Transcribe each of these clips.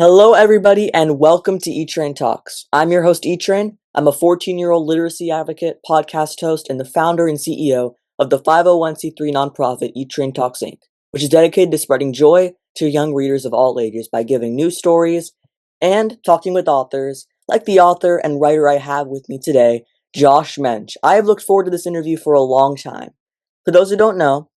Hello, everybody, and welcome to E-Train Talks. I'm your host, E-Train. I'm a 14-year-old literacy advocate, podcast host, and the founder and CEO of the 501c3 nonprofit E-Train Talks Inc., which is dedicated to spreading joy to young readers of all ages by giving news stories and talking with authors, like the author and writer I have with me today, Josh Mensch. I have looked forward to this interview for a long time. For those who don't know,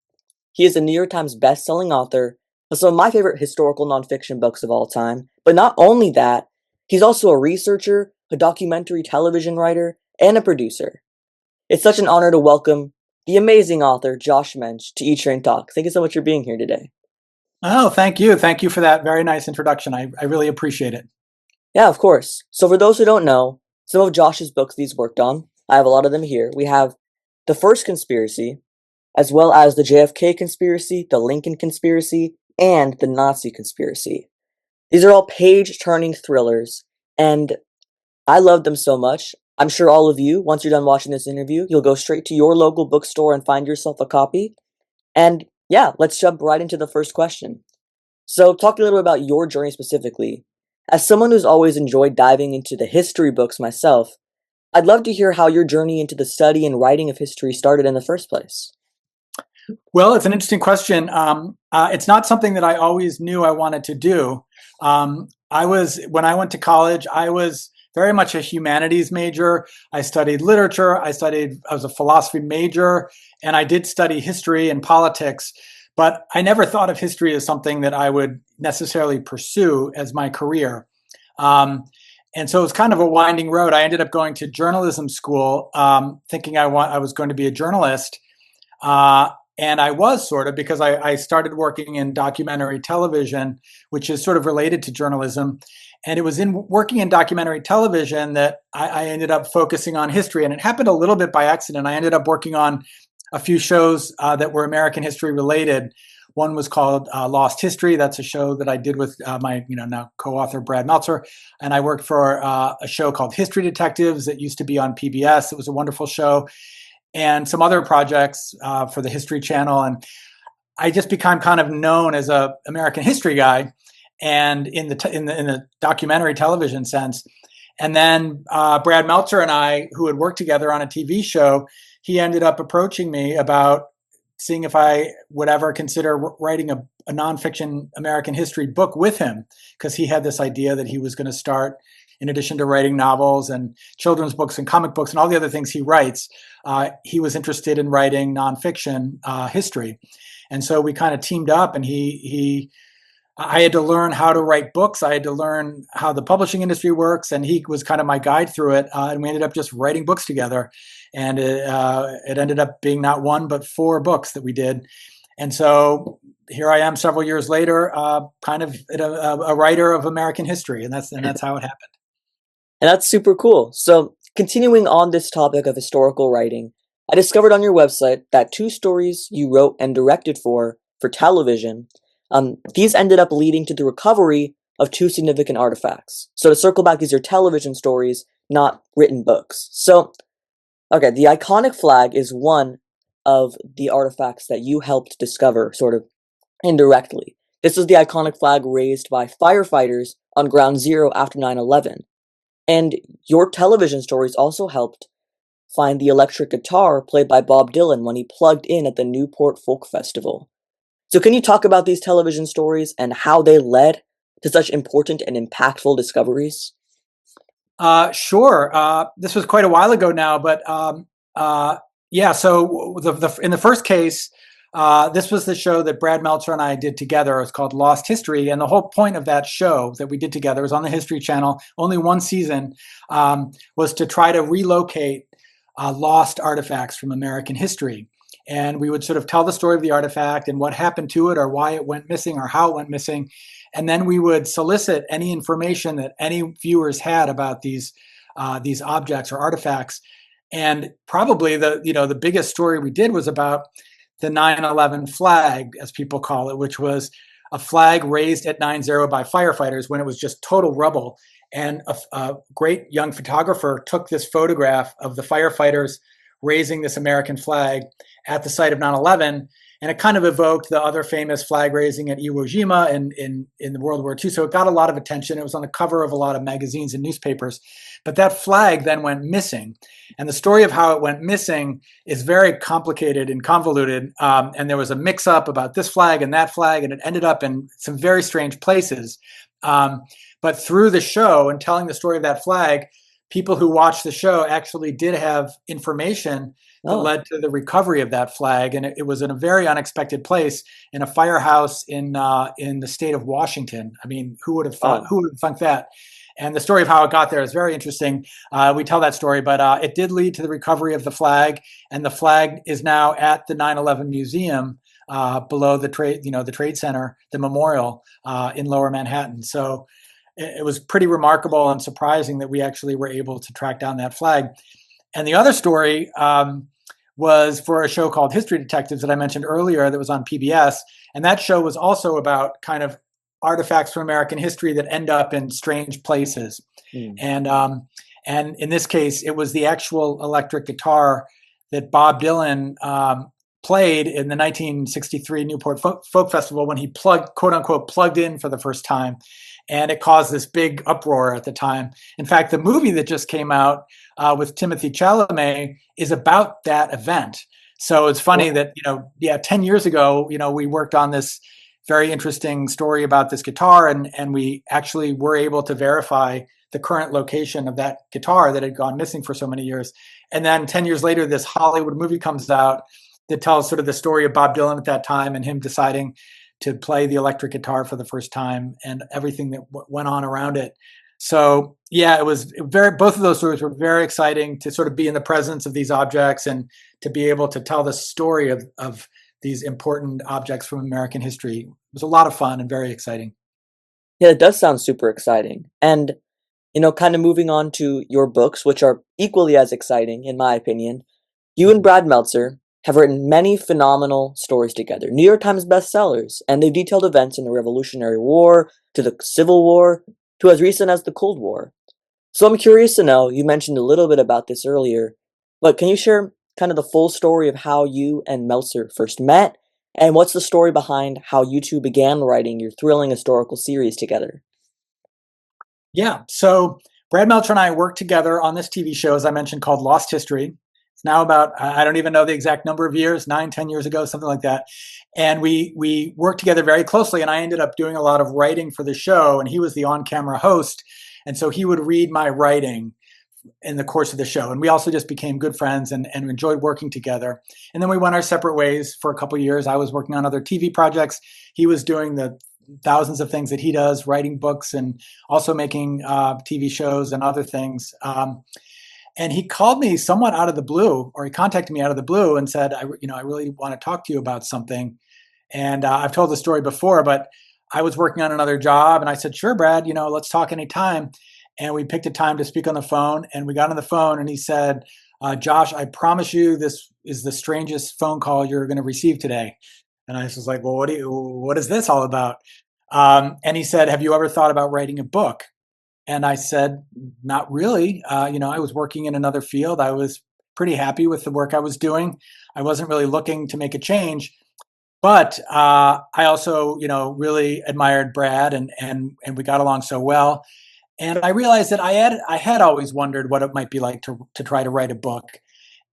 he is a New York Times best-selling author of some of my favorite historical nonfiction books of all time. But not only that, he's also a researcher, a documentary television writer, and a producer. It's such an honor to welcome the amazing author Josh Mensch to E-Train Talk. Thank you so much for being here today. Oh, thank you. Thank you for that very nice introduction. I really appreciate it. Yeah, of course. So for those who don't know, some of Josh's books he's worked on, I have a lot of them here. We have The First Conspiracy, as well as the JFK Conspiracy, the Lincoln Conspiracy, and the Nazi Conspiracy. These are all page-turning thrillers, and I love them so much. I'm sure all of you, once you're done watching this interview, you'll go straight to your local bookstore and find yourself a copy. And yeah, let's jump right into the first question. So, talk a little bit about your journey specifically. As someone who's always enjoyed diving into the history books myself, I'd love to hear how your journey into the study and writing of history started in the first place. Well, it's an interesting question. It's not something that I always knew I wanted to do. When I went to college, I was very much a humanities major. I studied literature. I was a philosophy major, and I did study history and politics. But I never thought of history as something that I would necessarily pursue as my career. And so it was kind of a winding road. I ended up going to journalism school, thinking I was going to be a journalist. And I was sort of, because I started working in documentary television, which is sort of related to journalism. And it was in working in documentary television that I ended up focusing on history. And it happened a little bit by accident. I ended up working on a few shows that were American history related. One was called Lost History. That's a show that I did with my now co-author Brad Meltzer. And I worked for a show called History Detectives that used to be on PBS. It was a wonderful show. And some other projects for the History Channel. And I just became kind of known as a American history guy, and in the documentary television sense. And then Brad Meltzer and I, who had worked together on a TV show, he ended up approaching me about seeing if I would ever consider writing a nonfiction American history book with him, because he had this idea that he was going to start, in addition to writing novels and children's books and comic books and all the other things he writes, he was interested in writing nonfiction history. And so we kind of teamed up, and I had to learn how to write books. I had to learn how the publishing industry works, and he was kind of my guide through it. And we ended up just writing books together. And it ended up being not one, but 4 books that we did. And so here I am several years later, kind of a writer of American history. And that's how it happened. And that's super cool. So, continuing on this topic of historical writing, I discovered on your website that 2 stories you wrote and directed for television, these ended up leading to the recovery of 2 significant artifacts. So to circle back, these are television stories, not written books. So, okay, the iconic flag is one of the artifacts that you helped discover, sort of indirectly. This is the iconic flag raised by firefighters on Ground Zero after 9/11. And your television stories also helped find the electric guitar played by Bob Dylan when he plugged in at the Newport Folk Festival. So can you talk about these television stories and how they led to such important and impactful discoveries? Sure. This was quite a while ago now, but yeah. So in the first case, this was the show that Brad Meltzer and I did together. It was called Lost History, and the whole point of that show that we did together was on the History Channel. Only one season, was to try to relocate lost artifacts from American history. And we would sort of tell the story of the artifact and what happened to it, or why it went missing, or how it went missing. And then we would solicit any information that any viewers had about these objects or artifacts. And probably the biggest story we did was about the 9/11 flag, as people call it, which was a flag raised at 9/0 by firefighters when it was just total rubble. And a great young photographer took this photograph of the firefighters raising this American flag at the site of 9/11, and it kind of evoked the other famous flag raising at Iwo Jima in the World War II. So it got a lot of attention. It was on the cover of a lot of magazines and newspapers. But that flag then went missing. And the story of how it went missing is very complicated and convoluted. And there was a mix up about this flag, and it ended up in some very strange places. But through the show and telling the story of that flag, people who watched the show actually did have information that Oh, led to the recovery of that flag, and it was in a very unexpected place in a firehouse in the state of Washington. I mean, who would have thought? wow. Who would have thunk that? And the story of how it got there is very interesting. We tell that story, but it did lead to the recovery of the flag, and the flag is now at the 9/11 Museum below the Trade Center, the memorial in Lower Manhattan. So it was pretty remarkable and surprising that we actually were able to track down that flag. And the other story was for a show called History Detectives that I mentioned earlier that was on PBS. And that show was also about kind of artifacts from American history that end up in strange places. Hmm. And in this case, it was the actual electric guitar that Bob Dylan played in the 1963 Newport Folk Festival when he quote unquote, plugged in for the first time. And it caused this big uproar at the time. In fact, the movie that just came out with Timothy Chalamet is about that event. So it's funny Wow. that, 10 years ago, we worked on this very interesting story about this guitar, and we actually were able to verify the current location of that guitar that had gone missing for so many years. And then 10 years later, this Hollywood movie comes out that tells sort of the story of Bob Dylan at that time and him deciding to play the electric guitar for the first time and everything that went on around it. So yeah, it was both of those stories were very exciting to sort of be in the presence of these objects and to be able to tell the story of these important objects from American history. It was a lot of fun and very exciting. Yeah, it does sound super exciting. And, kind of moving on to your books, which are equally as exciting, in my opinion. You and Brad Meltzer have written many phenomenal stories together, New York Times bestsellers, and they've detailed events in the Revolutionary War, to the Civil War, to as recent as the Cold War. So I'm curious to know, you mentioned a little bit about this earlier, but can you share kind of the full story of how you and Meltzer first met, and what's the story behind how you two began writing your thrilling historical series together? Yeah. So Brad Meltzer and I worked together on this TV show, as I mentioned, called Lost History. It's now about, I don't even know the exact number of years, 9, 10 years ago, something like that. And we worked together very closely. And I ended up doing a lot of writing for the show, and he was the on-camera host. And so he would read my writing in the course of the show. And we also just became good friends and enjoyed working together. And then we went our separate ways for a couple of years. I was working on other TV projects. He was doing the thousands of things that he does, writing books and also making TV shows and other things. And he called me somewhat out of the blue, or he contacted me out of the blue and said, I really want to talk to you about something. And I've told the story before, but I was working on another job, and I said, sure, Brad, let's talk anytime. And we picked a time to speak on the phone, and we got on the phone, and he said, Josh, I promise you this is the strangest phone call you're going to receive today. And I was just like, well, what is this all about? And he said, have you ever thought about writing a book? And I said, not really. I was working in another field. I was pretty happy with the work I was doing. I wasn't really looking to make a change. But I also, really admired Brad, and we got along so well. And I realized that I had always wondered what it might be like to try to write a book.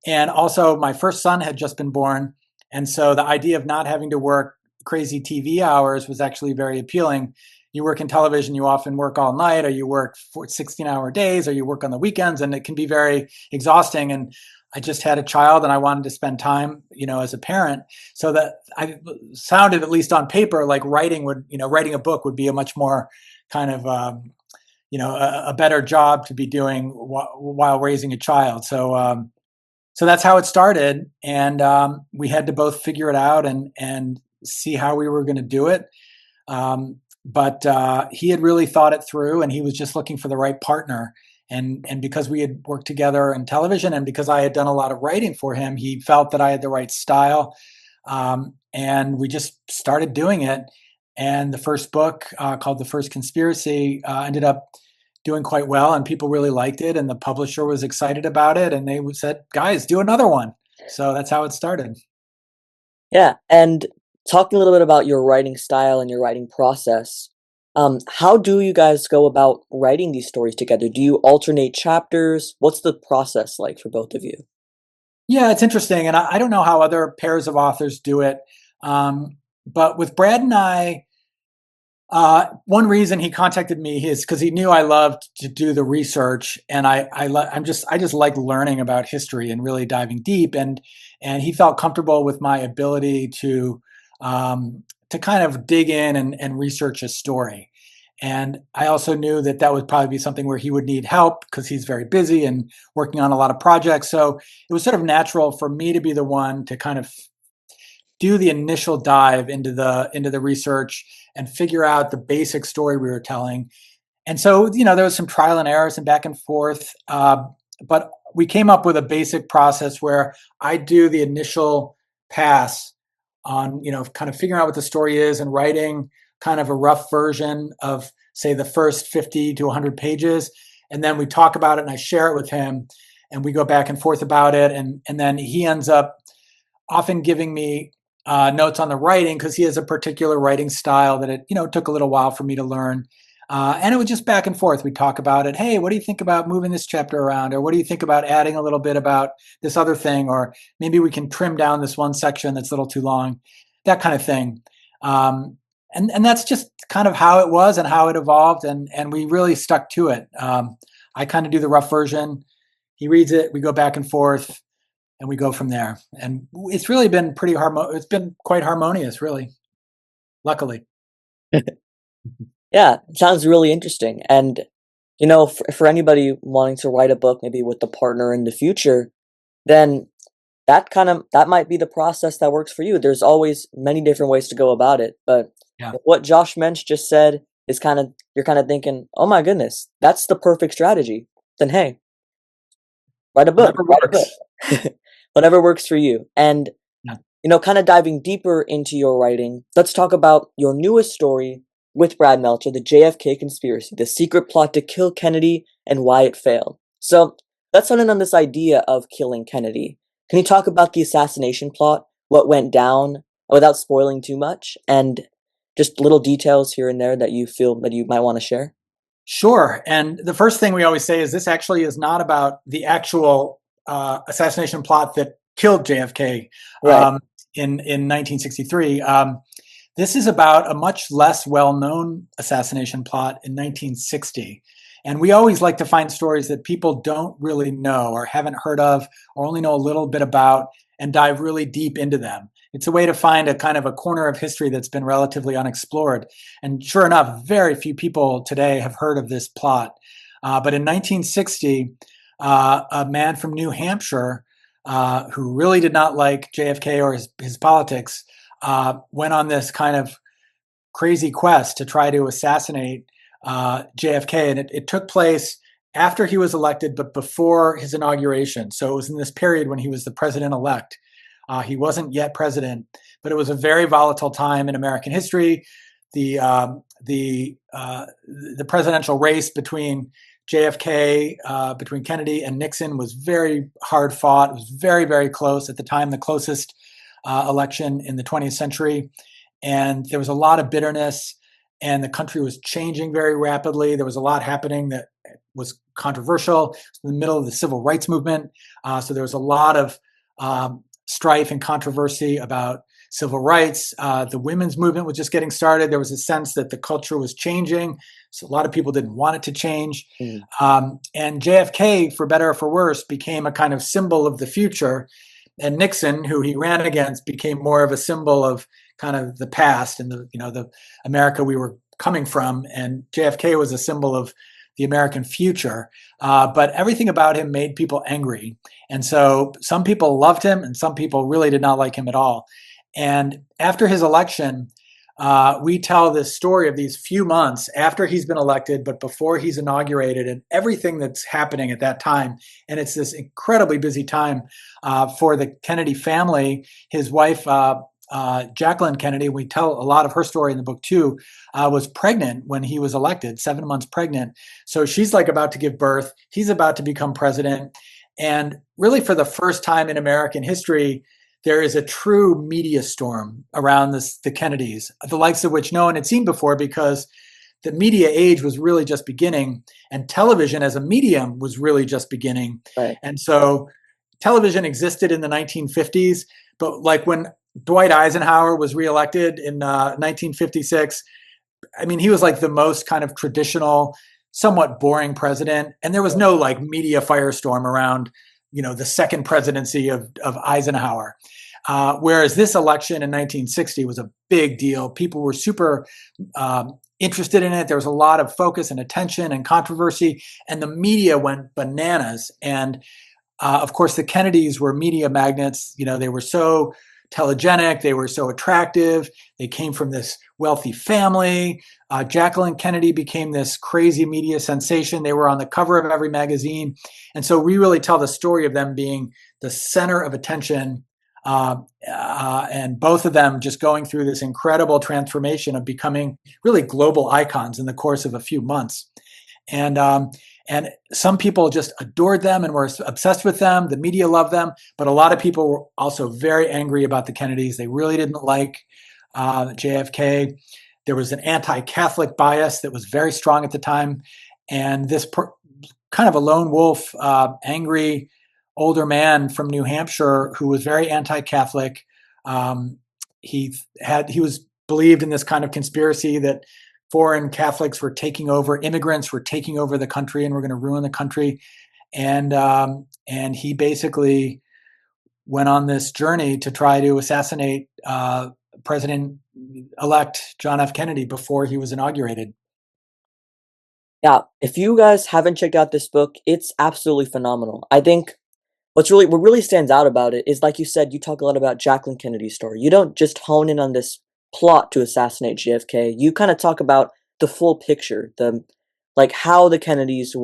And also, my first son had just been born, and so the idea of not having to work crazy TV hours was actually very appealing. You work in television, you often work all night, or you work 16-hour days, or you work on the weekends, and it can be very exhausting. And I just had a child, and I wanted to spend time, as a parent. So that I sounded, at least on paper, like writing a book would be a much more kind of a better job to be doing while raising a child. So that's how it started, and we had to both figure it out and see how we were going to do it. But he had really thought it through, and he was just looking for the right partner. And because we had worked together in television, and because I had done a lot of writing for him, he felt that I had the right style, and we just started doing it. And the first book, called The First Conspiracy, ended up doing quite well, and people really liked it, and the publisher was excited about it, and they said, "Guys, do another one." So that's how it started. Yeah, and talking a little bit about your writing style and your writing process, how do you guys go about writing these stories together? Do you alternate chapters? What's the process like for both of you? Yeah, it's interesting, and I don't know how other pairs of authors do it, um, but with Brad and I, one reason he contacted me is because he knew I loved to do the research, and I just like learning about history and really diving deep, and he felt comfortable with my ability to kind of dig in and research a story. And I also knew that that would probably be something where he would need help because he's very busy and working on a lot of projects. So it was sort of natural for me to be the one to kind of do the initial dive into the research and figure out the basic story we were telling. And so, there was some trial and errors and back and forth, but we came up with a basic process where I do the initial pass on, kind of figuring out what the story is and writing kind of a rough version of, say, the first 50 to 100 pages. And then we talk about it and I share it with him and we go back and forth about it. And then he ends up often giving me notes on the writing because he has a particular writing style that it took a little while for me to learn. And it was just back and forth. We talk about it. Hey, what do you think about moving this chapter around? Or what do you think about adding a little bit about this other thing? Or maybe we can trim down this one section that's a little too long, that kind of thing. And that's just kind of how it was and how it evolved. And we really stuck to it. I kind of do the rough version. He reads it. We go back and forth and we go from there. And it's really been it's been quite harmonious, really, luckily. Yeah, it sounds really interesting. And, for anybody wanting to write a book, maybe with a partner in the future, then that might be the process that works for you. There's always many different ways to go about it. But Yeah. what Josh Mensch just said is you're kind of thinking, oh my goodness, that's the perfect strategy. Then hey, write a book, Whatever write a book. works. Whatever works for you. And, Yeah. kind of diving deeper into your writing, let's talk about your newest story with Brad Meltzer, the JFK conspiracy, the secret plot to kill Kennedy and why it failed. So let's hone in on this idea of killing Kennedy. Can you talk about the assassination plot, what went down, without spoiling too much, and just little details here and there that you feel that you might want to share? Sure. And the first thing we always say is this actually is not about the actual assassination plot that killed JFK Right. in 1963. This is about a much less well-known assassination plot in 1960. And we always like to find stories that people don't really know or haven't heard of or only know a little bit about and dive really deep into them. It's a way to find a kind of a corner of history that's been relatively unexplored. And sure enough, very few people today have heard of this plot. But in 1960, a man from New Hampshire who really did not like JFK or his politics went on this kind of crazy quest to try to assassinate JFK. And it took place after he was elected, but before his inauguration. So it was in this period when he was the president elect. He wasn't yet president, but it was a very volatile time in American history. The the presidential race between JFK, between Kennedy and Nixon was very hard fought. It was very, very close at the time, the closest election in the 20th century. And there was a lot of bitterness, and the country was changing very rapidly. There was a lot happening that was controversial. It was in the middle of the civil rights movement. So there was a lot of strife and controversy about civil rights. The women's movement was just getting started. There was a sense that the culture was changing. So a lot of people didn't want it to change. Mm. And JFK, for better or for worse, became a kind of symbol of the future. And Nixon, who he ran against, became more of a symbol of kind of the past and the America we were coming from. And JFK was a symbol of the American future. But everything about him made people angry. And so some people loved him and some people really did not like him at all. And after his election, we tell this story of these few months after he's been elected, but before he's inaugurated, and everything that's happening at that time. And it's this incredibly busy time for the Kennedy family. His wife, Jacqueline Kennedy, we tell a lot of her story in the book too, was pregnant when he was elected, 7 months pregnant. So she's like about to give birth. He's about to become president. And really, for the first time in American history, there is a true media storm around the Kennedys, the likes of which no one had seen before, because the media age was really just beginning, and television as a medium was really just beginning. Right. And so television existed in the 1950s, but like when Dwight Eisenhower was reelected in 1956, I mean, he was like the most kind of traditional, somewhat boring president, and there was no like media firestorm around, the second presidency of Eisenhower. Whereas this election in 1960 was a big deal. People were super interested in it. There was a lot of focus and attention and controversy, and the media went bananas. And of course, the Kennedys were media magnets. They were so telegenic. They were so attractive. They came from this wealthy family. Jacqueline Kennedy became this crazy media sensation. They were on the cover of every magazine. And so we really tell the story of them being the center of attention, and both of them just going through this incredible transformation of becoming really global icons in the course of a few months. And some people just adored them and were obsessed with them. The media loved them, but a lot of people were also very angry about the Kennedys. They really didn't like JFK. There was an anti-Catholic bias that was very strong at the time. And this kind of a lone wolf, angry older man from New Hampshire who was very anti-Catholic. He was believed in this kind of conspiracy that foreign Catholics were taking over, immigrants were taking over the country and were going to ruin the country. And he basically went on this journey to try to assassinate President-elect John F. Kennedy before he was inaugurated. Yeah, if you guys haven't checked out this book, it's absolutely phenomenal. I think what really stands out about it is, like you said, you talk a lot about Jacqueline Kennedy's story. You don't just hone in on this plot to assassinate JFK. You kind of talk about the full picture, like how the Kennedys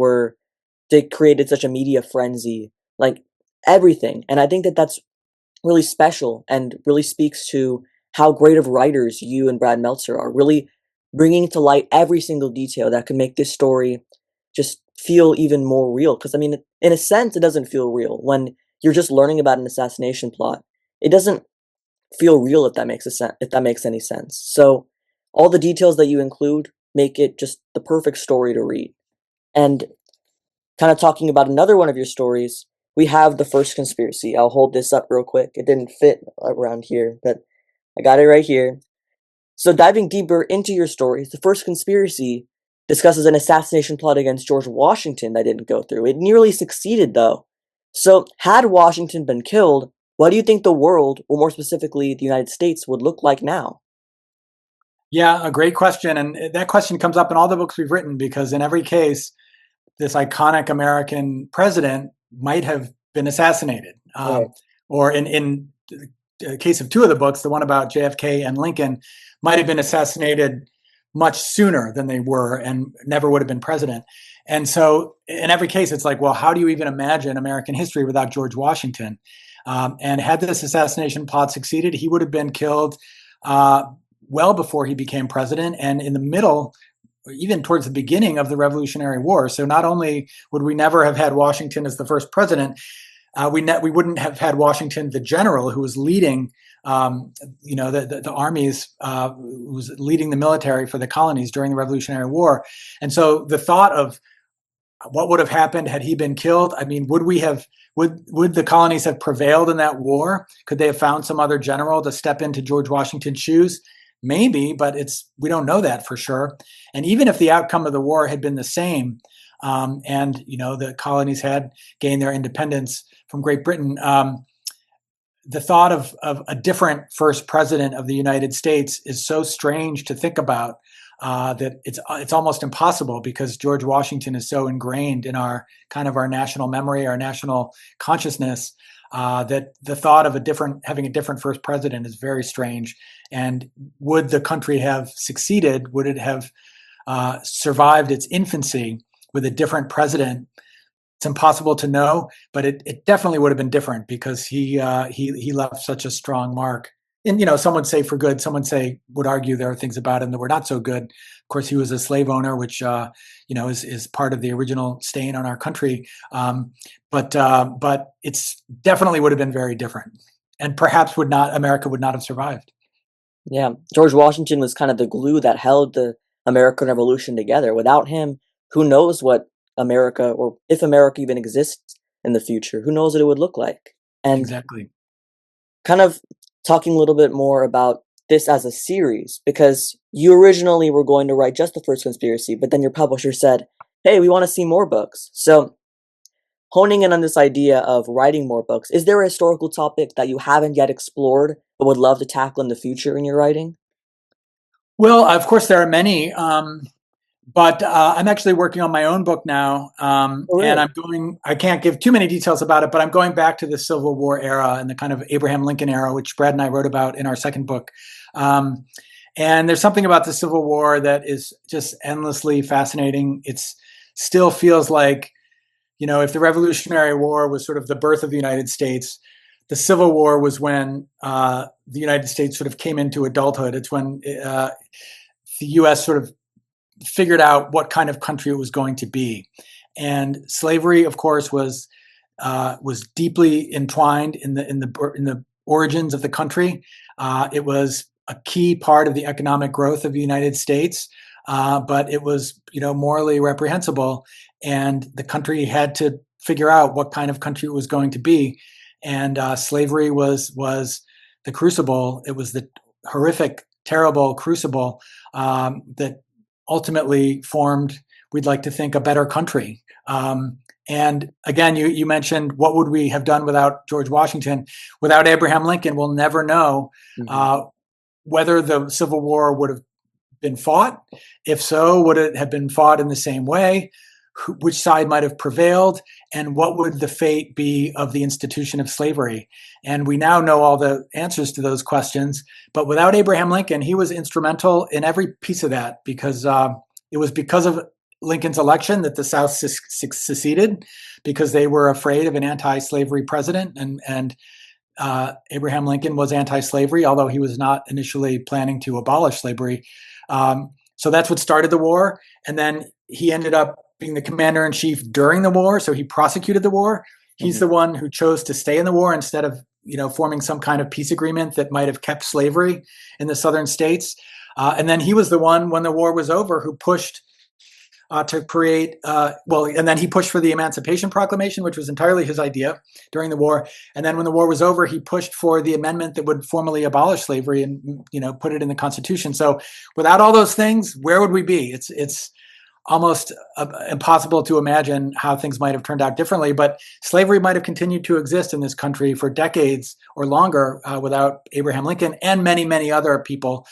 they created such a media frenzy, like everything. And I think that that's really special and really speaks to how great of writers you and Brad Meltzer are, really bringing to light every single detail that can make this story just feel even more real. Because, I mean, in a sense, it doesn't feel real. When you're just learning about an assassination plot, it doesn't feel real, if that makes any sense. So all the details that you include make it just the perfect story to read. And kind of talking about another one of your stories, we have the first conspiracy. I'll hold this up real quick. It didn't fit around here, but I got it right here. So diving deeper into your stories, the first conspiracy discusses an assassination plot against George Washington that didn't go through. It nearly succeeded, though. So had Washington been killed, what do you think the world, or more specifically the United States, would look like now? Yeah, a great question. And that question comes up in all the books we've written, because in every case, this iconic American president might have been assassinated. Right. Or in the case of two of the books, the one about JFK and Lincoln, might have been assassinated much sooner than they were and never would have been president. And so in every case, it's like, well, how do you even imagine American history without George Washington? And had this assassination plot succeeded, he would have been killed well before he became president, and in the middle, even towards the beginning of the Revolutionary War. So not only would we never have had Washington as the first president, we wouldn't have had Washington, the general who was leading, the armies, who was leading the military for the colonies during the Revolutionary War. And so the thought of what would have happened had he been killed? I mean, would the colonies have prevailed in that war? Could they have found some other general to step into George Washington's shoes? Maybe, but we don't know that for sure. And even if the outcome of the war had been the same, and the colonies had gained their independence from Great Britain, the thought of a different first president of the United States is so strange to think about, that it's almost impossible, because George Washington is so ingrained in our national memory, our national consciousness, that the thought of having a different first president is very strange. And would the country have succeeded? Would it have survived its infancy with a different president? It's impossible to know, but it definitely would have been different, because he left such a strong mark. and some would say for good, some would argue there are things about him that were not so good. Of course, he was a slave owner, which is part of the original stain on our country. But it's definitely would have been very different, and perhaps America would not have survived. Yeah, George Washington was kind of the glue that held the American Revolution together. Without him, who knows what America, or if America even exists in the future, who knows what it would look like? And Exactly. kind of talking a little bit more about this as a series, because you originally were going to write just the first conspiracy, but then your publisher said, hey, we want to see more books. So, honing in on this idea of writing more books, is there a historical topic that you haven't yet explored but would love to tackle in the future in your writing? Well, of course, there are many, but I'm actually working on my own book now, Oh, and really? I can't give too many details about it, but I'm going back to the Civil War era and the kind of Abraham Lincoln era, which Brad and I wrote about in our second book. Um, and there's something about the Civil War that is just endlessly fascinating. It's still feels like, if the Revolutionary War was sort of the birth of the United States, the Civil War was when the United States sort of came into adulthood. It's when the U.S. sort of figured out what kind of country it was going to be, and slavery, of course, was deeply entwined in the origins of the country. It was a key part of the economic growth of the United States, but it was morally reprehensible, and the country had to figure out what kind of country it was going to be. And slavery was the crucible. It was the horrific, terrible crucible that ultimately formed, we'd like to think, a better country. And again, you mentioned what would we have done without George Washington? Without Abraham Lincoln, we'll never know Hmm. uh, whether the Civil War would have been fought. If so, would it have been fought in the same way? Which side might have prevailed? And what would the fate be of the institution of slavery? And we now know all the answers to those questions. But without Abraham Lincoln, he was instrumental in every piece of that, because it was because of Lincoln's election that the South seceded, because they were afraid of an anti-slavery president, and Abraham Lincoln was anti-slavery, although he was not initially planning to abolish slavery. So that's what started the war, and then he ended up being the commander in chief during the war. So he prosecuted the war. He's Hmm. the one who chose to stay in the war instead of forming some kind of peace agreement that might have kept slavery in the southern states. And then he was the one, when the war was over, who pushed to create, and then he pushed for the Emancipation Proclamation, which was entirely his idea during the war. And then when the war was over, he pushed for the amendment that would formally abolish slavery and put it in the Constitution. So without all those things, where would we be? It's almost impossible to imagine how things might have turned out differently. But slavery might have continued to exist in this country for decades or longer without Abraham Lincoln and many, many other people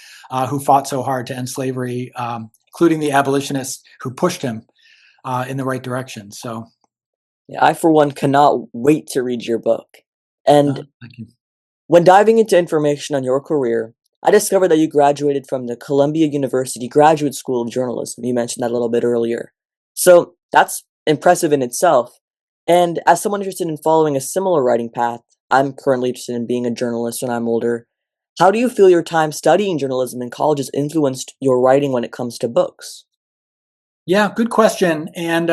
who fought so hard to end slavery, including the abolitionists who pushed him in the right direction. So, Yeah, I, for one, cannot wait to read your book. And thank you. when diving into information on your career, I discovered that you graduated from the Columbia University Graduate School of Journalism. You mentioned that a little bit earlier. So that's impressive in itself. And as someone interested in following a similar writing path, I'm currently interested in being a journalist when I'm older. How do you feel your time studying journalism in college has influenced your writing when it comes to books? Yeah, good question. And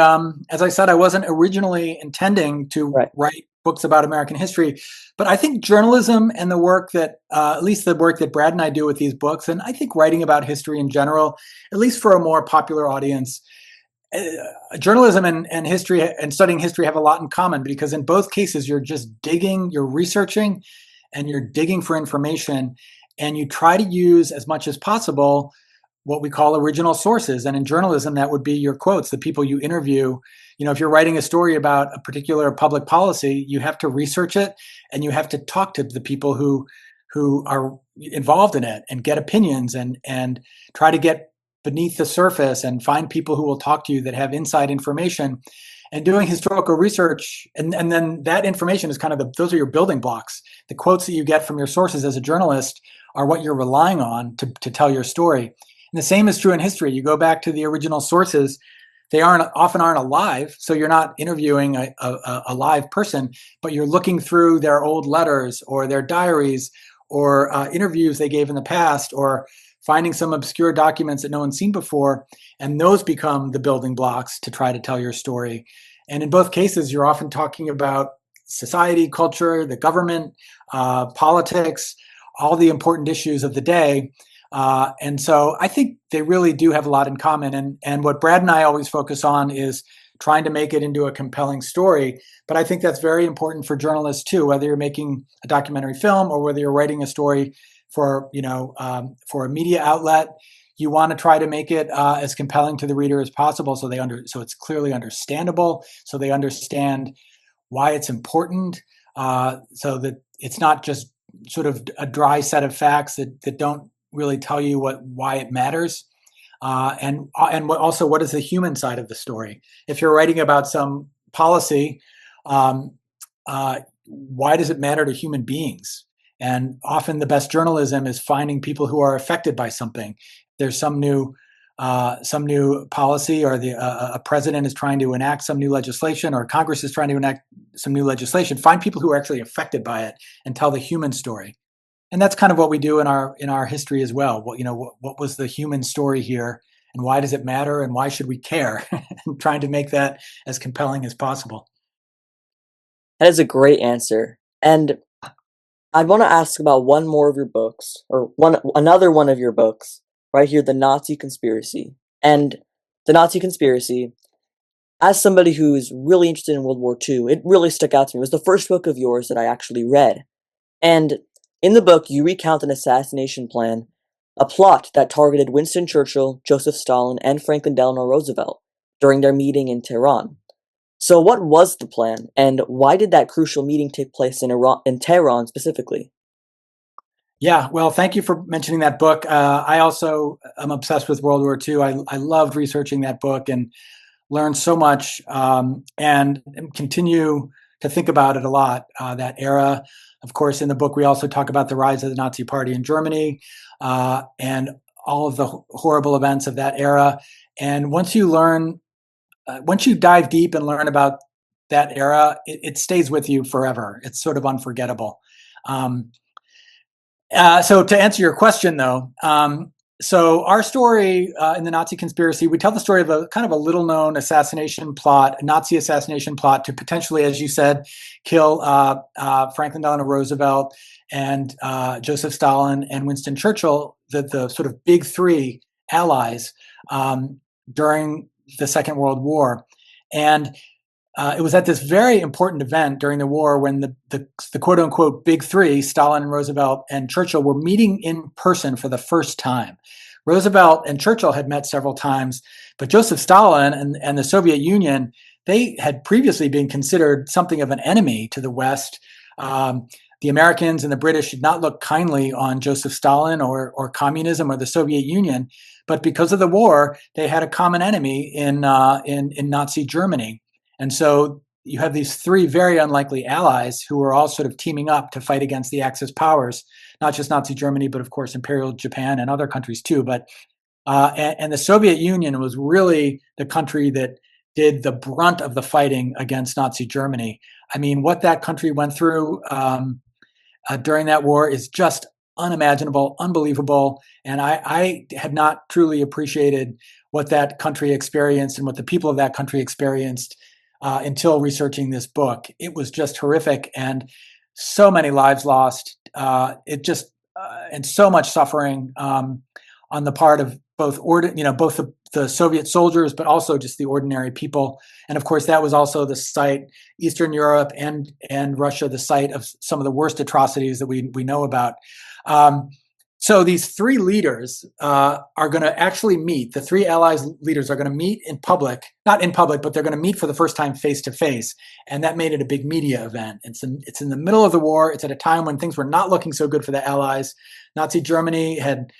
as I said, I wasn't originally intending to Right. write books about American history, but I think journalism and the work that, at least the work that Brad and I do with these books, and I think writing about history in general, at least for a more popular audience, journalism and history and studying history have a lot in common, because in both cases, you're just digging, you're researching, and you're digging for information, and you try to use as much as possible what we call original sources. And in journalism, that would be your quotes, the people you interview. If you're writing a story about a particular public policy, you have to research it, and you have to talk to the people who are involved in it and get opinions, and try to get beneath the surface and find people who will talk to you that have inside information. And doing historical research, and then that information is kind of those are your building blocks. The quotes that you get from your sources as a journalist are what you're relying on to tell your story. And the same is true in history. You go back to the original sources; they often aren't alive, so you're not interviewing a live person, but you're looking through their old letters or their diaries or interviews they gave in the past, or finding some obscure documents that no one's seen before, and those become the building blocks to try to tell your story. And in both cases, you're often talking about society, culture, the government, politics, all the important issues of the day. And so I think they really do have a lot in common. And what Brad and I always focus on is trying to make it into a compelling story. But I think that's very important for journalists too, whether you're making a documentary film or whether you're writing a story for, for a media outlet. You want to try to make it as compelling to the reader as possible, so so it's clearly understandable, so they understand why it's important, so that it's not just sort of a dry set of facts that don't really tell you why it matters. Also, what is the human side of the story? If you're writing about some policy, um, why does it matter to human beings? And often the best journalism is finding people who are affected by something. There's some new policy, or a president is trying to enact some new legislation, or Congress is trying to enact some new legislation. Find people who are actually affected by it and tell the human story. And that's kind of what we do in our history as well. What was the human story here, and why does it matter, and why should we care? And trying to make that as compelling as possible. That is a great answer. And I'd want to ask about one more of your books, or another one of your books, right here, The Nazi Conspiracy. And The Nazi Conspiracy, as somebody who's really interested in World War II, it really stuck out to me. It was the first book of yours that I actually read. And in the book, you recount an assassination plan, a plot that targeted Winston Churchill, Joseph Stalin, and Franklin Delano Roosevelt during their meeting in Tehran. So what was the plan, and why did that crucial meeting take place in Tehran specifically? Yeah, well, thank you for mentioning that book. I also am obsessed with World War II. I loved researching that book and learned so much, and continue to think about it a lot, that era. Of course, in the book, we also talk about the rise of the Nazi Party in Germany, and all of the horrible events of that era. And once you dive deep and learn about that era, it stays with you forever. It's sort of unforgettable. Um, so to answer your question, though, so our story in the Nazi Conspiracy, we tell the story of a kind of a little-known assassination plot, a Nazi assassination plot to potentially, as you said, kill Franklin Delano Roosevelt and Joseph Stalin and Winston Churchill, the sort of big three allies, during the Second World War. And it was at this very important event during the war when the quote unquote big three, Stalin and Roosevelt and Churchill, were meeting in person for the first time. Roosevelt and Churchill had met several times, but Joseph Stalin and the Soviet Union, they had previously been considered something of an enemy to the West. The Americans and the British did not look kindly on Joseph Stalin or communism or the Soviet Union, but because of the war, they had a common enemy in Nazi Germany. And so you have these three very unlikely allies who are all sort of teaming up to fight against the Axis powers, not just Nazi Germany, but of course Imperial Japan and other countries too. But and the Soviet Union was really the country that did the brunt of the fighting against Nazi Germany. I mean, what that country went through during that war is just unimaginable, unbelievable. And I had not truly appreciated what that country experienced and what the people of that country experienced until researching this book. It was just horrific, and so many lives lost. And so much suffering on the part of both the Soviet soldiers, but also just the ordinary people. And of course, that was also the site, Eastern Europe and Russia, the site of some of the worst atrocities that we know about. So these three leaders are going to actually meet. The three allies leaders are going to meet in public, not in public, but they're going to meet for the first time face to face. And that made it a big media event. It's in the middle of the war. It's at a time when things were not looking so good for the Allies. Nazi Germany had,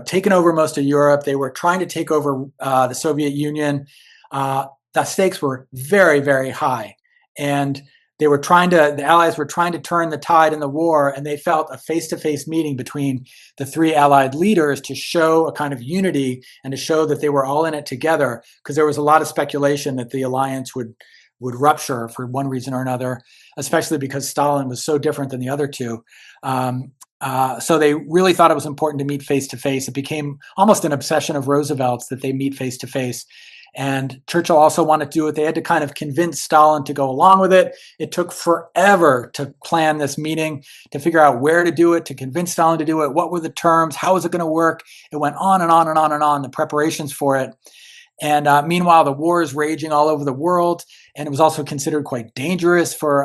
taken over most of Europe. They were trying to take over the Soviet Union. The stakes were very, very high, and the Allies were trying to turn the tide in the war, and they felt a face-to-face meeting between the three Allied leaders to show a kind of unity and to show that they were all in it together, because there was a lot of speculation that the alliance would rupture for one reason or another, especially because Stalin was so different than the other two. So they really thought it was important to meet face to face. It became almost an obsession of Roosevelt's that they meet face to face. And Churchill also wanted to do it. They had to kind of convince Stalin to go along with it. It took forever to plan this meeting, to figure out where to do it, to convince Stalin to do it. What were the terms? How was it going to work? It went on and on and on and on, the preparations for it. And meanwhile, the war is raging all over the world. And it was also considered quite dangerous for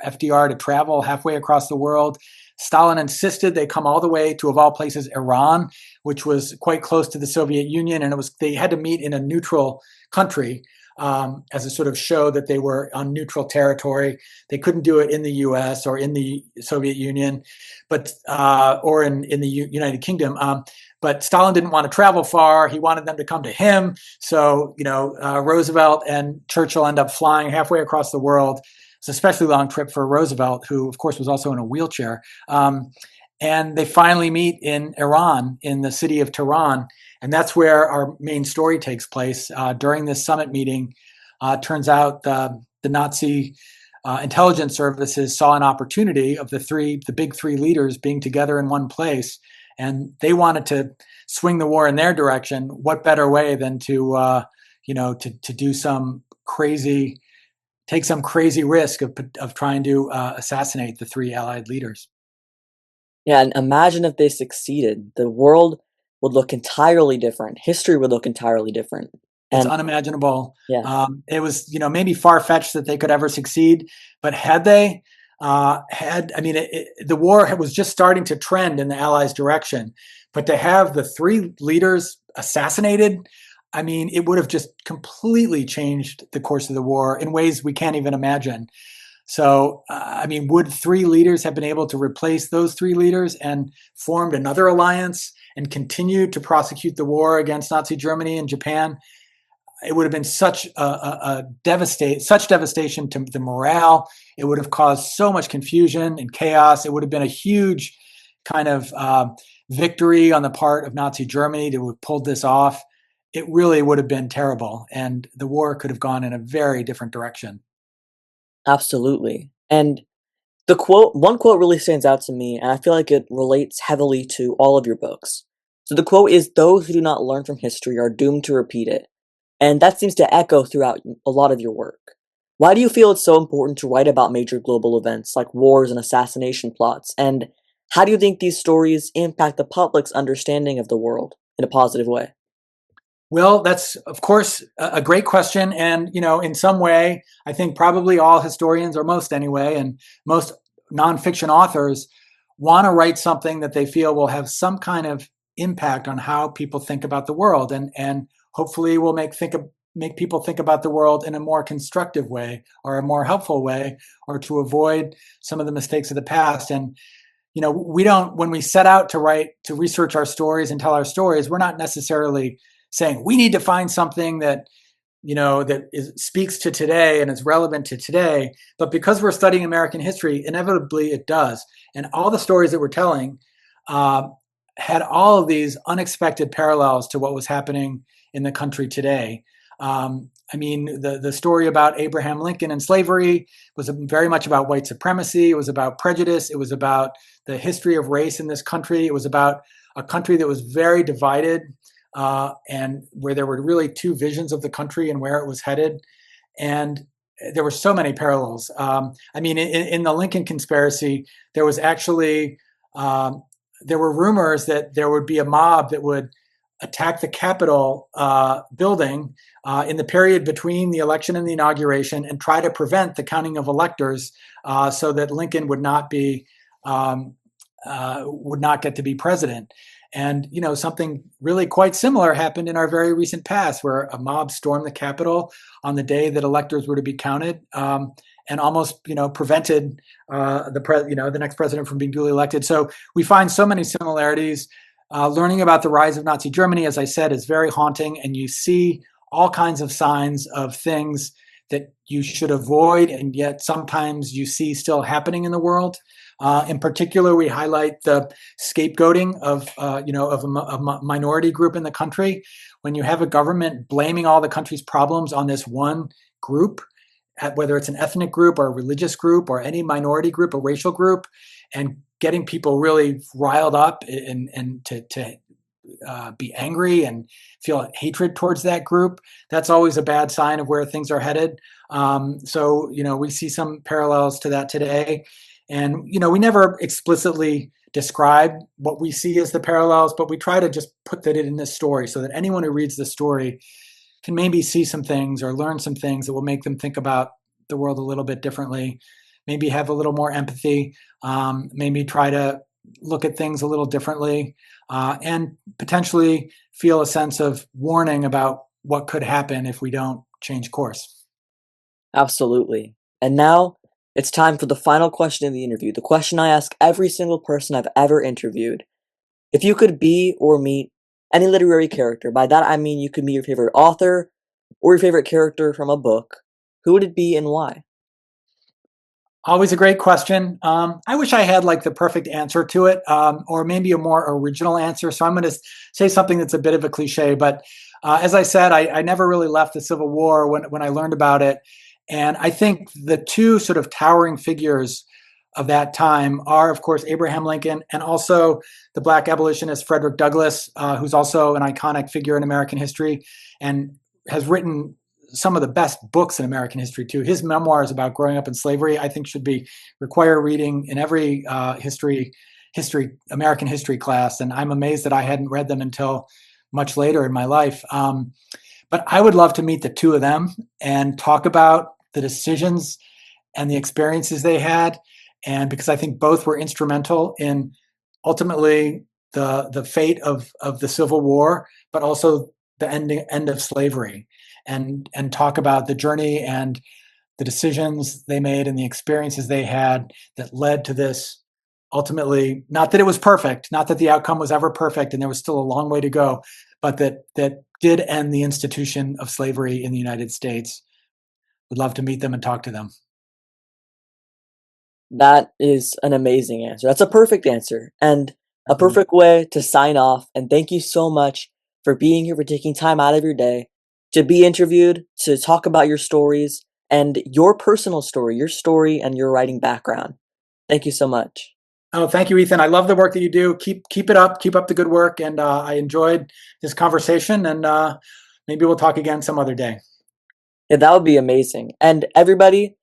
FDR to travel halfway across the world. Stalin insisted they come all the way to, of all places, Iran, which was quite close to the Soviet Union. And they had to meet in a neutral country as a sort of show that they were on neutral territory. They couldn't do it in the US or in the Soviet Union, or in the United Kingdom. But Stalin didn't want to travel far. He wanted them to come to him. So, Roosevelt and Churchill end up flying halfway across the world. It's an especially long trip for Roosevelt, who, of course, was also in a wheelchair. And they finally meet in Iran, in the city of Tehran. And that's where our main story takes place. During this summit meeting, turns out the Nazi intelligence services saw an opportunity of the big three leaders being together in one place. And they wanted to swing the war in their direction. What better way than to do take some crazy risk of trying to assassinate the three Allied leaders? Yeah, and imagine if they succeeded. The world would look entirely different. History would look entirely different. It's And unimaginable. yeah, It was, maybe far-fetched that they could ever succeed, but had they, the war was just starting to trend in the Allies' direction. But to have the three leaders assassinated, it would have just completely changed the course of the war in ways we can't even imagine. So, would three leaders have been able to replace those three leaders and formed another alliance and continued to prosecute the war against Nazi Germany and Japan? It would have been such devastation to the morale. It would have caused so much confusion and chaos. It would have been a huge kind of victory on the part of Nazi Germany to have pulled this off. It really would have been terrible, and the war could have gone in a very different direction. absolutely. And one quote really stands out to me, and I feel like it relates heavily to all of your books. So the quote is, "Those who do not learn from history are doomed to repeat it." And that seems to echo throughout a lot of your work. Why do you feel it's so important to write about major global events like wars and assassination plots? And how do you think these stories impact the public's understanding of the world in a positive way? Well, that's, of course, a great question. And, in some way, I think probably all historians, or most anyway, and most nonfiction authors want to write something that they feel will have some kind of impact on how people think about the world, and hopefully will make people think about the world in a more constructive way or a more helpful way, or to avoid some of the mistakes of the past. And we don't, when we set out to research our stories and tell our stories, we're not necessarily saying we need to find something that speaks to today and is relevant to today. But because we're studying American history, inevitably it does. And all the stories that we're telling had all of these unexpected parallels to what was happening in the country today. The story about Abraham Lincoln and slavery was very much about white supremacy. It was about prejudice. It was about the history of race in this country. It was about a country that was very divided, and where there were really two visions of the country and where it was headed. And there were so many parallels. In the Lincoln conspiracy, there was actually there were rumors that there would be a mob that would attack the Capitol building in the period between the election and the inauguration, and try to prevent the counting of electors, so that Lincoln would not get to be president. And something really quite similar happened in our very recent past, where a mob stormed the Capitol on the day that electors were to be counted, and almost prevented the next president from being duly elected. So we find so many similarities. Learning about the rise of Nazi Germany, as I said, is very haunting, and you see all kinds of signs of things that you should avoid, and yet sometimes you see still happening in the world. In particular, we highlight the scapegoating of a minority group in the country. When you have a government blaming all the country's problems on this one group, whether it's an ethnic group or a religious group or any minority group or racial group, and getting people really riled up and to be angry and feel hatred towards that group, that's always a bad sign of where things are headed. So, we see some parallels to that today. And, we never explicitly describe what we see as the parallels, but we try to just put that in this story so that anyone who reads the story can maybe see some things or learn some things that will make them think about the world a little bit differently, maybe have a little more empathy, maybe try to look at things a little differently, and potentially feel a sense of warning about what could happen if we don't change course. Absolutely. And now it's time for the final question in the interview, the question I ask every single person I've ever interviewed. If you could be or meet any literary character, by that I mean you could meet your favorite author or your favorite character from a book, who would it be and why? Always a great question. I wish I had like the perfect answer to it, or maybe a more original answer. So I'm going to say something that's a bit of a cliche, but as I said, I never really left the Civil War when I learned about it. And I think the two sort of towering figures of that time are, of course, Abraham Lincoln and also the Black abolitionist Frederick Douglass, who's also an iconic figure in American history and has written some of the best books in American history too. His memoirs about growing up in slavery, I think, should be require reading in every American history class. And I'm amazed that I hadn't read them until much later in my life. But I would love to meet the two of them and talk about the decisions and the experiences they had, and because I think both were instrumental in ultimately the fate of the Civil War, but also the end of slavery, and talk about the journey and the decisions they made and the experiences they had that led to this. Ultimately, not that it was perfect, not that the outcome was ever perfect, and there was still a long way to go, but that did end the institution of slavery in the United States. Would love to meet them and talk to them. That is an amazing answer. That's a perfect answer and a Mhm. perfect way to sign off. And thank you so much for being here, for taking time out of your day to be interviewed, to talk about your stories and your personal story, your story and your writing background. Thank you so much. Oh, thank you, Ethan. I love the work that you do. Keep it up. Keep up the good work. And I enjoyed this conversation. And maybe we'll talk again some other day. Yeah, that would be amazing. And everybody,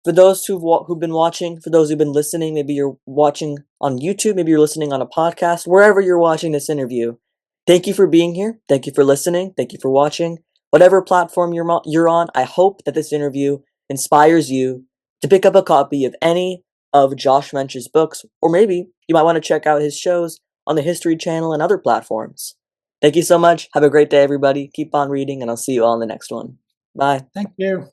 for those who've been watching, for those who've been listening, maybe you're watching on YouTube, maybe you're listening on a podcast, wherever you're watching this interview, thank you for being here. Thank you for listening. Thank you for watching. Whatever platform you're on, I hope that this interview inspires you to pick up a copy of any of Josh Mensch's books, or maybe you might want to check out his shows on the History Channel and other platforms. Thank you so much. Have a great day, everybody. Keep on reading, and I'll see you all in the next one. Bye. Thank you.